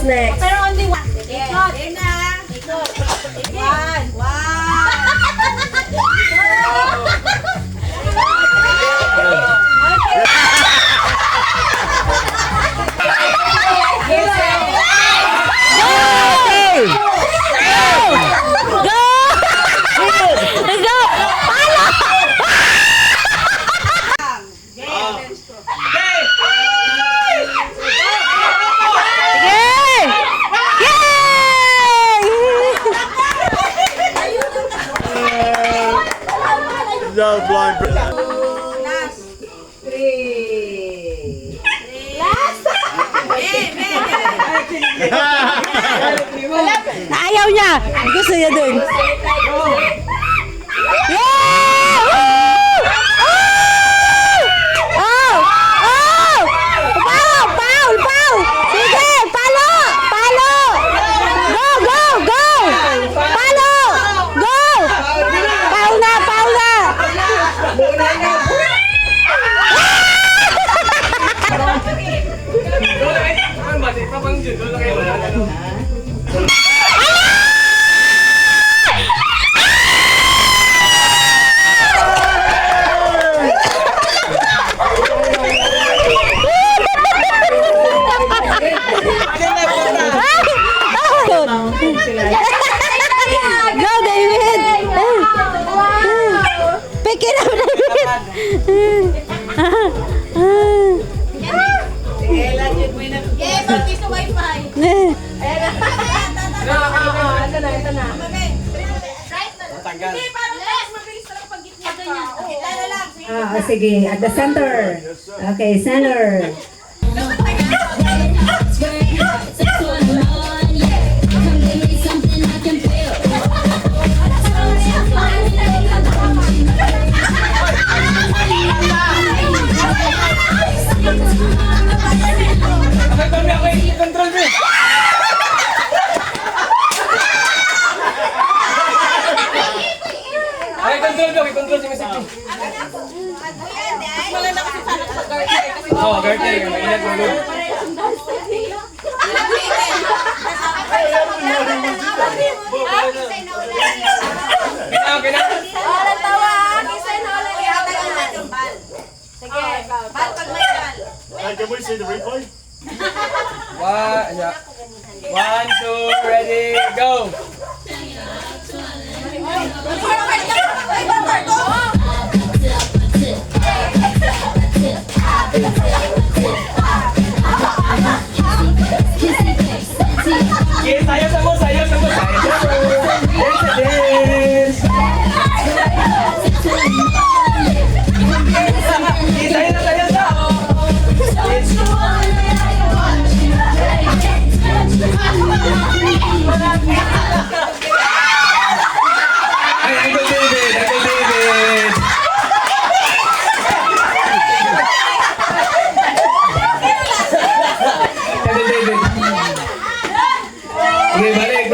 What's next? Pero only one. Ikot. Ikot. One. No blind. Ayaw niya. Gusto niya dun. Go, David! Pick it up, David! Yeah, pati sa wifi. Ito na. Right na lang. Hindi, parang mabilis na lang pag gitna ka. Gitna na lang. Sige, at the center. Okay, center. Control si Mr. P. Oo, garter. Maingat mo doon. Okay na? Can we see the replay? One, two, ready, go! Okay, sayo sa mo. Dance. Sayo sa. Ay, Uncle David. Okay, balik.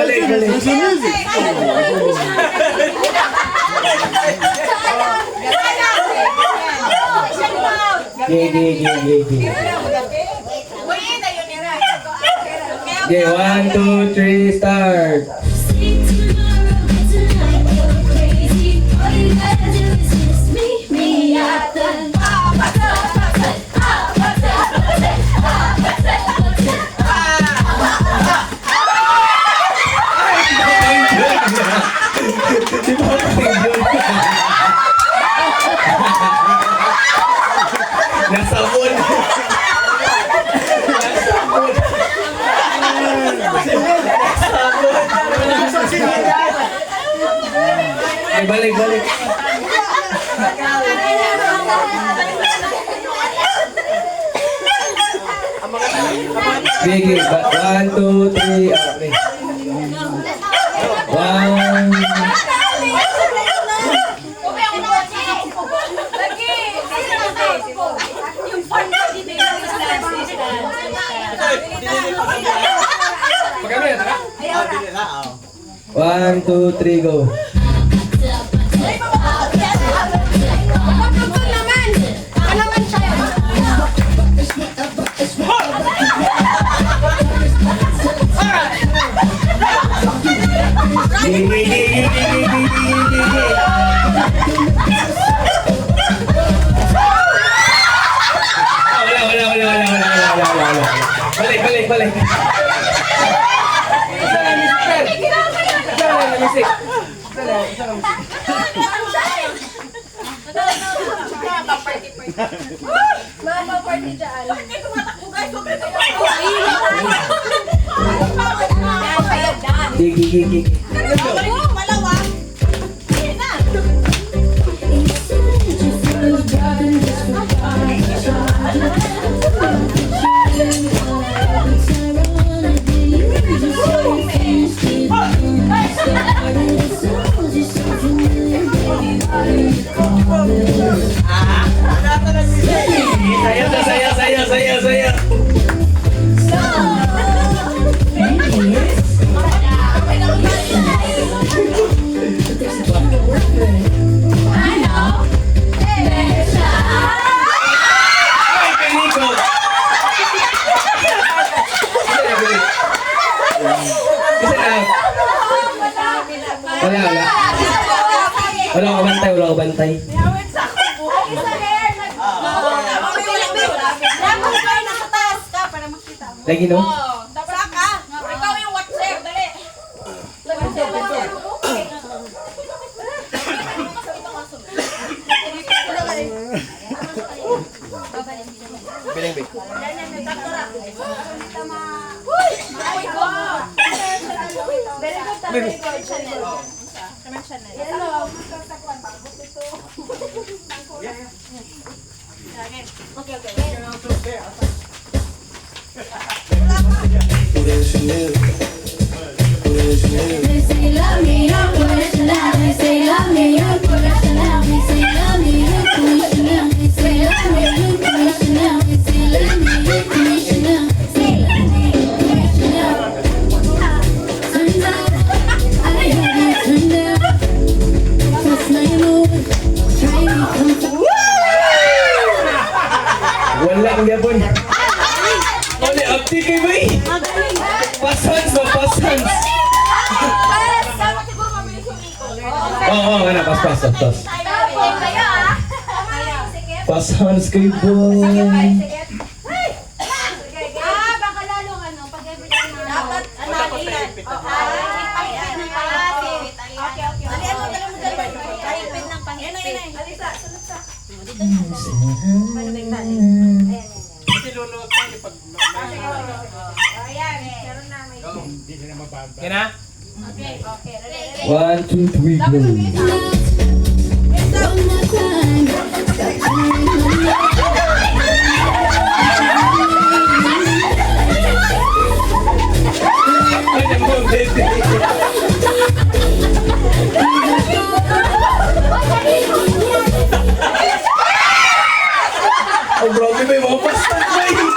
Okay, 1, 2, 3, start. Nasabon. Ay, balik. Sige, 1, 2, 3, okay. 1. One, two, three, go. Wala. Balik. Isa lang, mister. Isa lang, mister. Mama party dyan. Hindi tumatakbo guys. Gigi. Malawa. Sige na. Saya. Ay, peliko. Isa lang. Wala ko bantay. Lagi no? Saka. Ikaw yung WhatsApp. Dali. Piling. They say love me, you're professional. They say love me, you're professional. They say love me, you're professional. They say love me, you're professional. They say love me, you're professional. Say love me, professional. Turns out I have you turned out. First night over, try me come. Wala ang gabon. Ole, upti kay bay. Pasans. Oo, ano, pas. Pasans kay boy. Baka lalong ano, pag every time dapat analin. Kahipin ng pahipin. Alisa, sunod sa. Ayan, meron na may. Kina? Okay. 1, 2, 3, go. One more time. Ay, naman, baby. Oh, grabe ba yung mga pastan ba yun?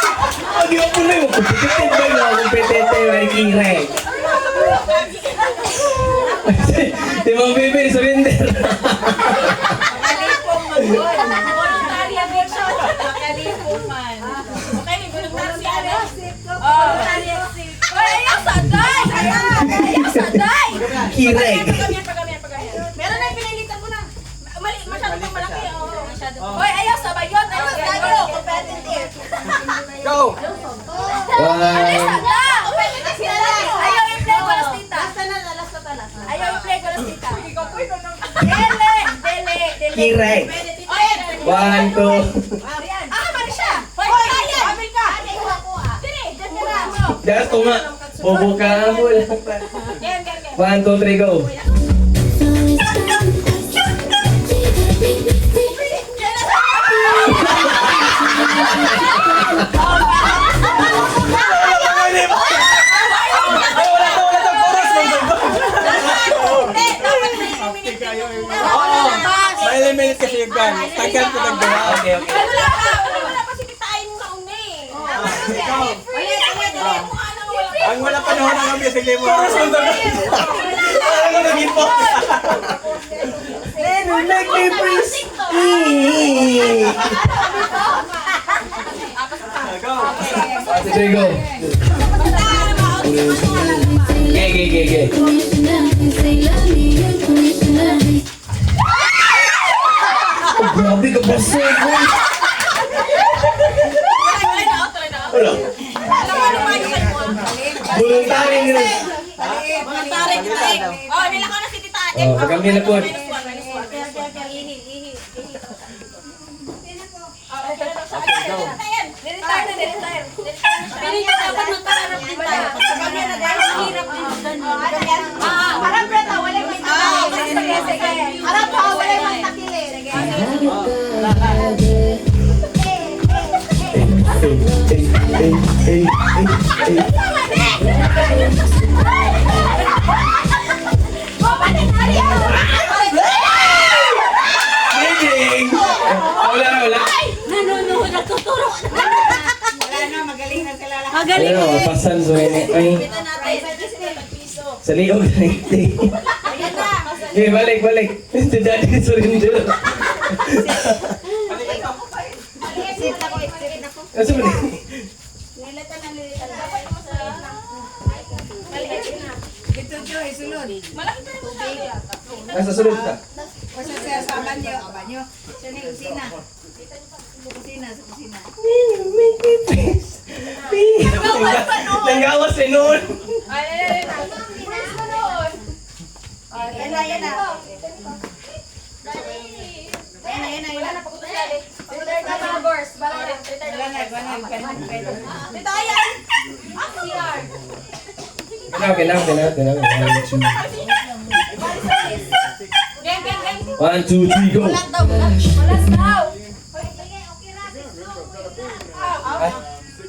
Di ako na yung competitive ba yung mga competitive ay kirek? Di ba, baby, surrender? Kalipong mag-good. Voluntary eviction. Kalipong man. Okay, may voluntary exit. Voluntary exit. Ayaw sa day! Kirek. Pagamihan. Meron na pinilitan ko na. Masyado pang malaki. Hoy, ayaw sa bayot. Ayaw sa dayo. Competitive. Go! Alis 1, na! Competitive sila. Ayaw i-play ko las tita. Ayaw i-play ko las tita. Dele. Kirek. 1, 2. Mali siya. Hoy, amin ka. Dili, dyan ka na. Just ko nga. Bobo ka mo lang pa. 1, 2, 3, go. May minute kasi yung gun. Tagal ko lang gawa. Okay. Wala pa si kitain mo kauna eh. Ulit. Ang wala panahon ng gabi, sige mo. Ano naging po? Like me, please. Sige, go. Okay. grabe ka ba sir? Tuloy na. Wala. Alam mo, ano ba yung kayo mo? Voluntary nila. Voluntary kita eh. Oh, nilakaw na si Tita Ate. Oh, kami na po. Minus one. Ihi. Niretire. Piling ka dapat magkaharap din tayo. Kami na dahil hirap din. Harap Breta, wala yung sige. Harap ha, wala yung magtakili. Kidding! Wala. Nanonood, nagtuturo. Magaling. Ano, pasan so ay sa liog na iti. Okay, balik. Si Daddy surrender. Kasi ba nasa sulod ka? Nanggawas eh noon. Kailangan. 1, 2, 3, go! 1, 2, 3, go!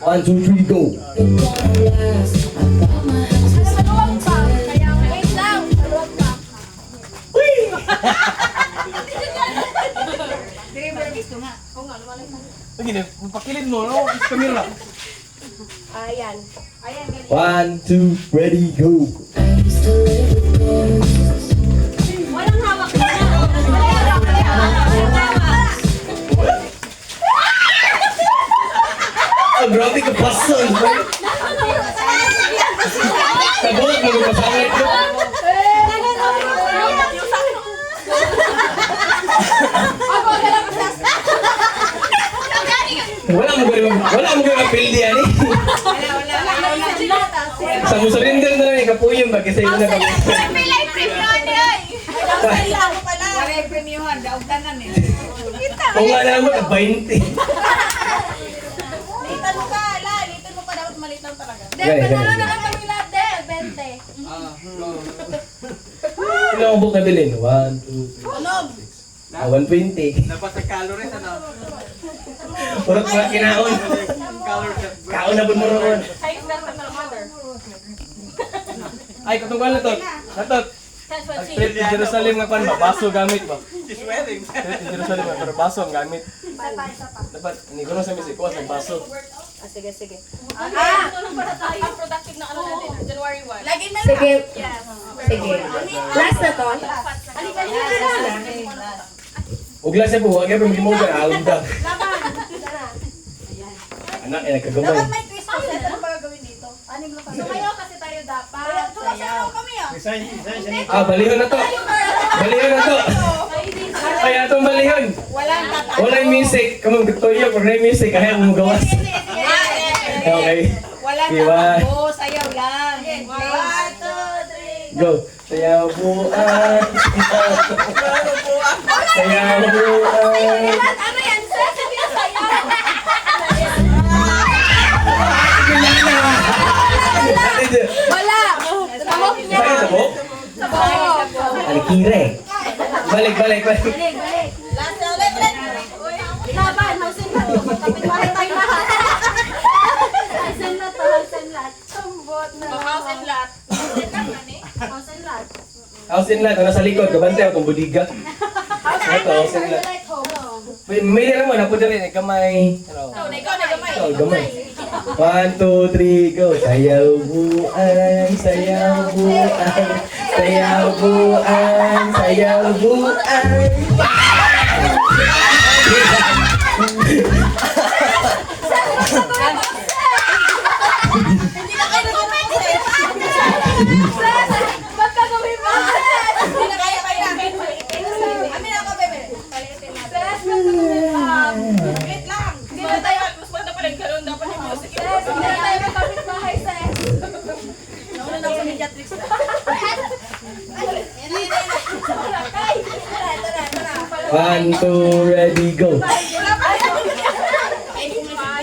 1, 2, 3, go! Lagi na, pakilid mo, no? Kamera. 1, 2, ready, go! Walang hawak na. Oh, grabe ka pasan! Sabot mo ka pasangit ko! Wala mo gawin pildi yan eh! Sa mo surrender na lang, kapuyong ba kasi yun na kami. Kung nga naman ka 20. Litan mo pa, litan mo pa dapat malitan talaga. Panalo na lang kami lahat, 20. Ilan ang book na bilhin? 1, 2, 3, 120. Dapat sa calories, ano? Purot mga kinaon. Kaon na po mo roon. Ay, katunggal na to. Natot. Trip in Jerusalem nga pan ba? Baso gamit ba? Trip in Jerusalem nga, pero baso ang gamit. Dapat, hindi ko na sa misik, kuwas ng baso. Sige. Ang productive na ano natin, January 1. Lagi na Sige. Sige. Last na to. Ugla siya po, huwag yan pa mo ka, alam daw. Anak, ay nagkagamay. dapat may twist kasi ano ba gagawin dito? Anim lang kasi. Sumayaw kasi tayo dapat. Sumayaw kami ah. Balihon na to. Ay, atong balihon. Walang tata. Wala yung music. Kamang tuyo, kung na yung music, kaya mo gawas. Okay. Walang Diba? tata. Sayaw lang. 1, 2, 3. Go. Sayaw buwan. Sayaw buwan. Ano yan? Sabi na sayaw. Wala. Sa'yo sa bok? Alikire. Balik. Last na ulit. Laban, hausin na. Kapit bahay tayo lahat. Hausin lahat. Sumbot na. Hausin lahat. Hausin lahat. House in lot, nasa likod, kabante akong budiga. Ito, house in lot. May nila mo, napunta rin, kamay. Ikaw na gamay. Ito, gamay. 1, 2, 3, go! Sayaw buwan, sayaw buwan, sayaw buwan, sayaw buwan. Hindi na kayo nag-comment eh. Ba't ka gawin mo? Hindi na kaya. Amin ako, bebe. 1, 2, ready, go.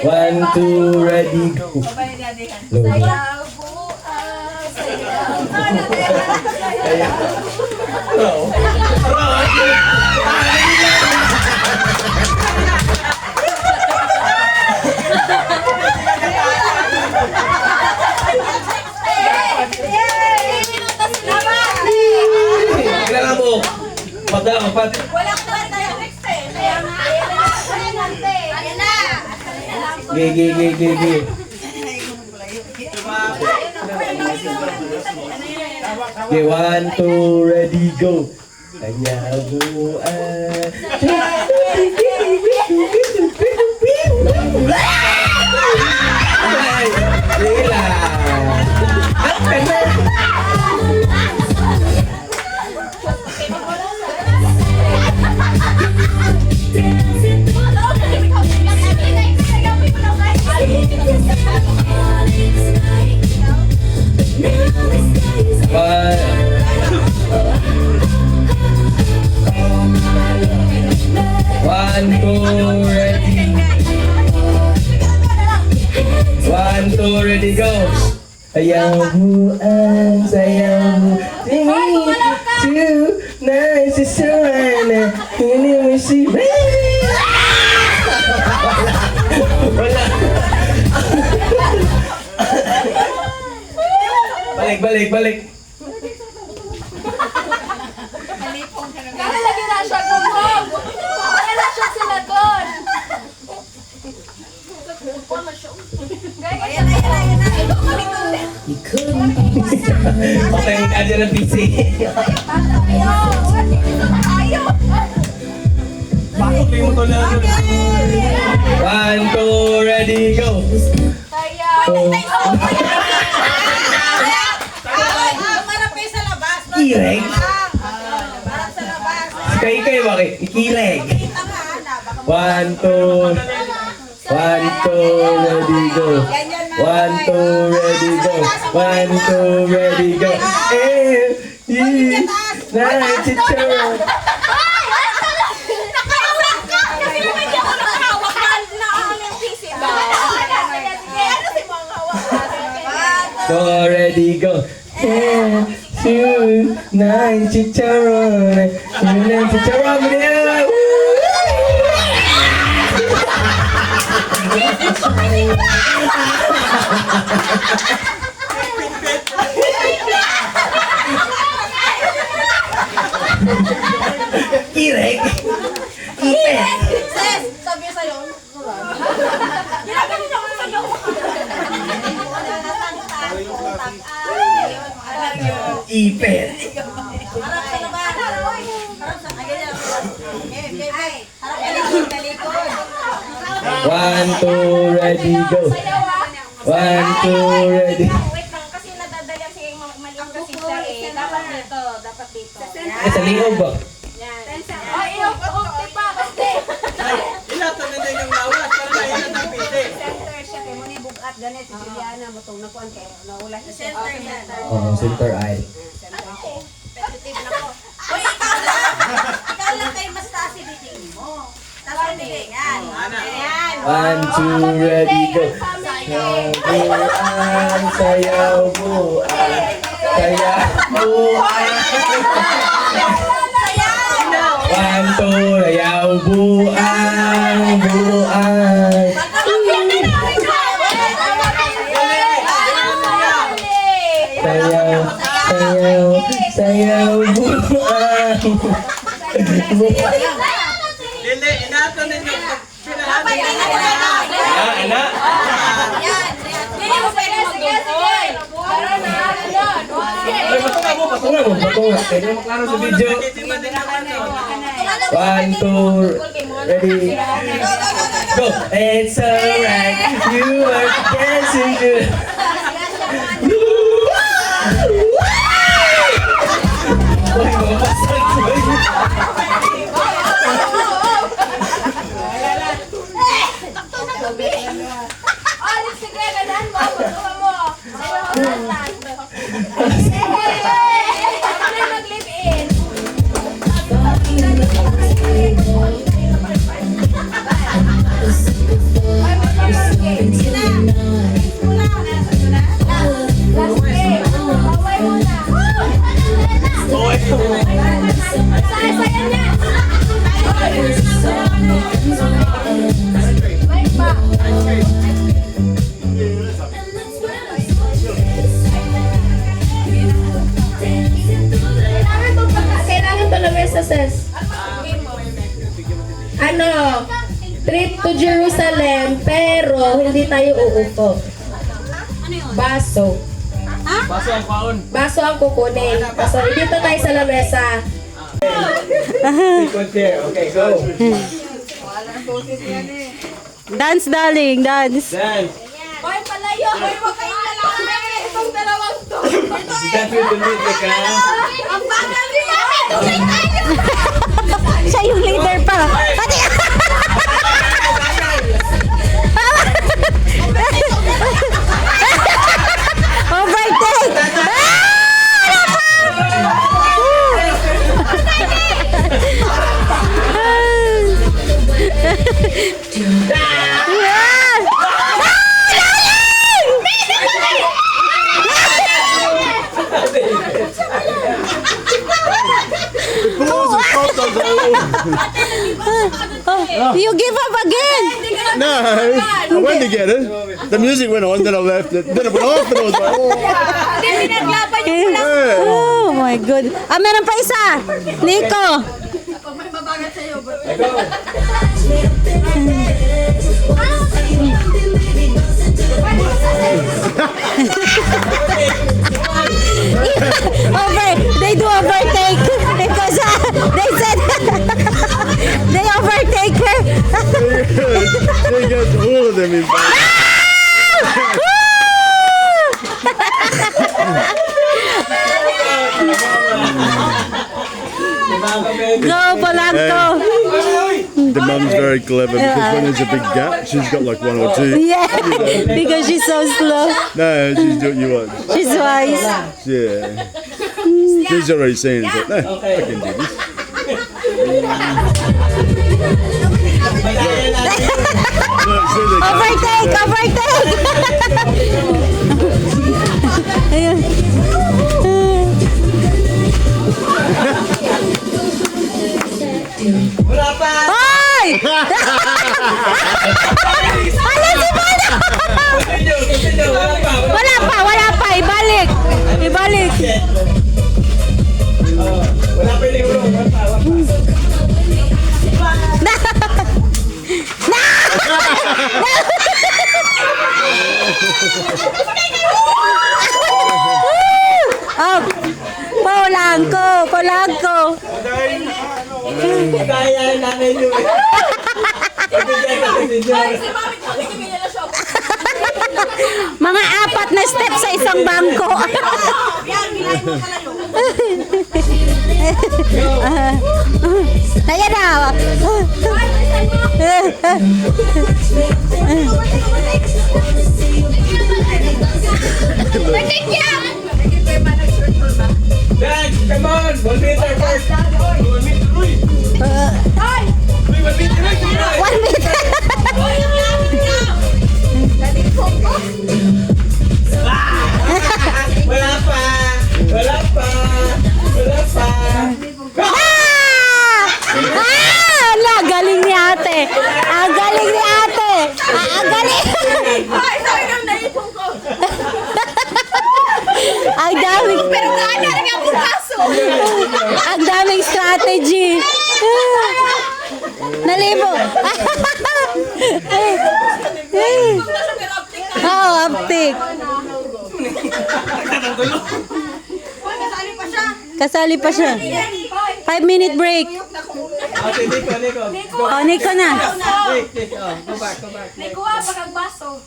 1, 2, ready, go. Sayaw buang, sayaw. Kailangan mo. Padala, pad. Wala ko na tayo next eh. Kaya nga. Ayun na. Ge. Okay, 1, 2, ready, go. Sayabuan. Ay, Lila. One, two, ready. 1, 2, ready, go. Sayabuan, sayabu. Two, nine, sisarana. Hindi mo si Wala. Balik. Lagi na siya gumog. Kaya na siya sila doon. Ayan na. Okay, aja ng PC. Bakit kayo mo to lang? 1, 2, ready, go. Kireg? Kayo, bakit? Ikireg. 1, 2, 1, 2, ready, go. 1, 2, ready, go. 1, 2, ready, go. Nice, chicharon. Go, ready, go. 2, 9, chicharon. 9, chicharon. Kirek. Ipet. Sis, sabi sa'yo. Ginagawa niyo ako sa'yo. Ipet. Harap sa labas. Harap sa ganyan. Ay, harap ka likod. 1, 2, ready, go. 1, 2, ready. Wait lang, kasi nadadala si maliit kasi siya eh. Dapat dito. Sa liog ba? Ay, ukti pa, ukti. Ilato na din yung lawas. Para na ilan ang pili. Center siya kay mo ni bugat ganit si Juliana mo tong nakuan kay naula siya. Center yan. Oo, center eye. Petitive na ko. Uy, ikaw lang kayo mas taas si diding mo. Tapos hindi, yan. Yan. 1, 2, ready, go. Sayabuan, sayabuan, sayabuan. 1, 2, sayabuan, buan. Sayaw, buan. Hindi, inato ninyo. Dapat yan na. Anak. Yan. Hindi mo pwede mag-dukoy. Tara na. Ay, patunga mo. Pwede mo klaro sa video. 1, 2, ready. Go. It's alright. You are dancing good. Uy, mga pasal ko. Sige, ganahan mo. Patuwa mo. Ako na mag-live in. trip to Jerusalem, pero hindi tayo uupo. Baso. Baso ang paon. Baso ang kukunin. So, dito tayo sa lamesa. Second chair. Okay, go. Dance, darling, dance. Dance. Hoy, palayo! Hoy, huwag kayong lalaki! Itong dalawang to! Dance with the music, ha? Ang bagal niya! Siya yung leader pa. Pati... Overtake! You give up again! No, I went to get it. The music went on, then I left it. Then it went off, and I was like, oh. Yeah. Oh my God. Ah, meron pa isa. Nico. They do overtake because they said they overtake her. They got all of them in Go, Polanco. The mum's very clever because when there's a big gap, she's got like one or two. Yeah, because she's so slow. No, she's doing you watch. She's wise. Yeah. She's already seen it. Like, no, I can do this. Look, see the Overtake, overtake. Wala pa! Hoy! Wala si Bono! Continue, wala pa. Wala pa. Ibalik. Ibalik. Wala pa yung libro. Wala pa. Oh, Polanco. Kaya yung nanay nyo eh. Mga 4 na step sa isang bangko. Ayan na. Dance, come on! 1 meter first! 1 meter, Roy! Roy, 1 meter, Roy! 1 meter. Wala pa! Wala pa! Wala pa! Ala, galing ni ate. Ang galing ni ate. Ang galing. Ang daming. Pero kanya rin ang paso. Ang daming strategy. Nalibo. Oo, optic. Kasali pa siya. 5-minute break. Okay, Nico. Oh, Nico na. Go back. Kuha pa kang baso.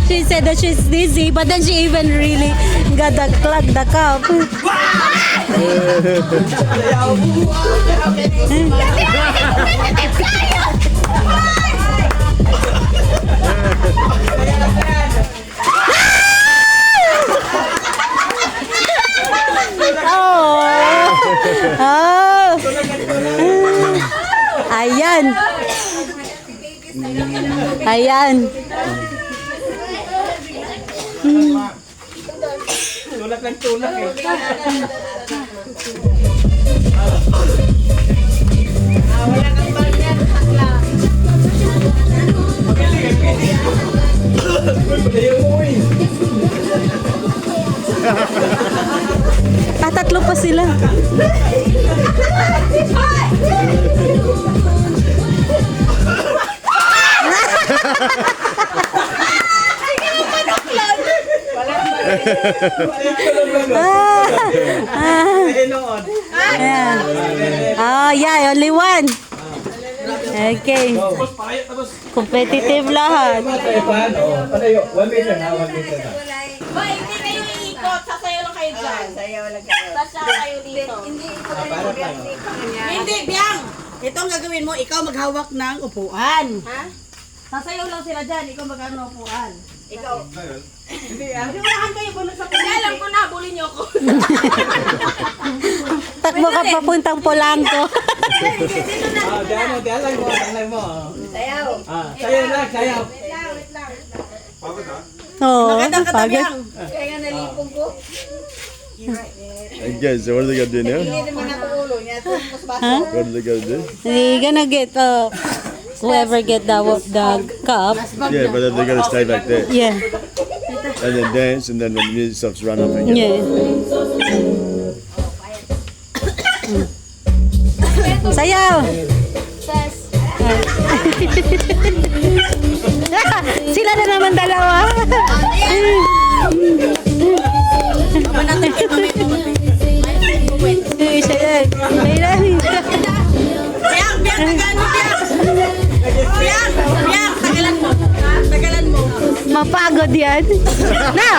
She said that she's dizzy, but then she even really got the cup. Oh. Ayan. Ayan. Tulak ng tulak eh. Wala kang baryan, hakla. Magaling, pwede. Uy, pwede mo eh. Tatlo pa sila. Ayan. Oh, yeah, only one. Okay. Tapos pareho, tapos. Competitive lahat. Paano? Panayo, 1 meter na, 1 meter na. Hoy, hindi kayo iikot. Sasayaw lang kayo dyan. Sayaw lang kayo. Sasayaw kayo dito. Hindi ito kayo mag-iipan. Hindi, Biang! Ito ang gagawin mo, ikaw maghawak ng upuan. Ha? Sasayaw lang sila dyan, ikaw mag-ano upuan. Ikaw. Unahan kayo kung nasa Hindi, alam ko na. Bulin niyo ako. Takbo ka papuntang Polanco. Diyan mo. Sayaw. Sayaw lang, sayaw. Oo, Magandang kata, pagod. Biang. Kaya nga nalipong ko. Okay, so what are they gonna do now? Hindi naman ako ulo niya. Tapos basa. Huh? What are they gonna do? They're gonna get whoever get the cup. Yeah, but they're gonna stay back there Yeah, and then dance, and then when the music stops, run up again. yeah. Sayaw! Sila na naman dalawa. Biang, tagalan mo, Biang! Biang, tagalan mo. Tagalan mo. Mapagod yan. Na!